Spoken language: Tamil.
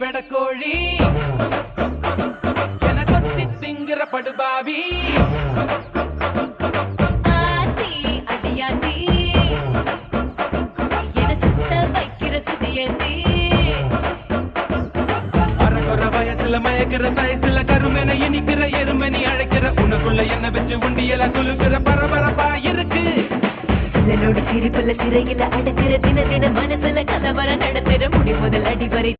பெடக்கோழி என கொத்தி திங்கிற படுபாவி ஆத்தி அடியாத்தி என சுத்த வைக்கிற சுதியத்தி அறகுற வயசுல மயக்கிற சயசுல கருமென இனிக்கிற எருமனி அழைக்கிற உனக்குள்ள என்ன வச்சு உண்டியல குலுக்கிற பரபரப்பா இருக்கு சிலனோடு சிரிப்புல சிறையில அடைக்கிற தின தின மனசுல கலவர நடத்துற முடி முதல் அடிவரை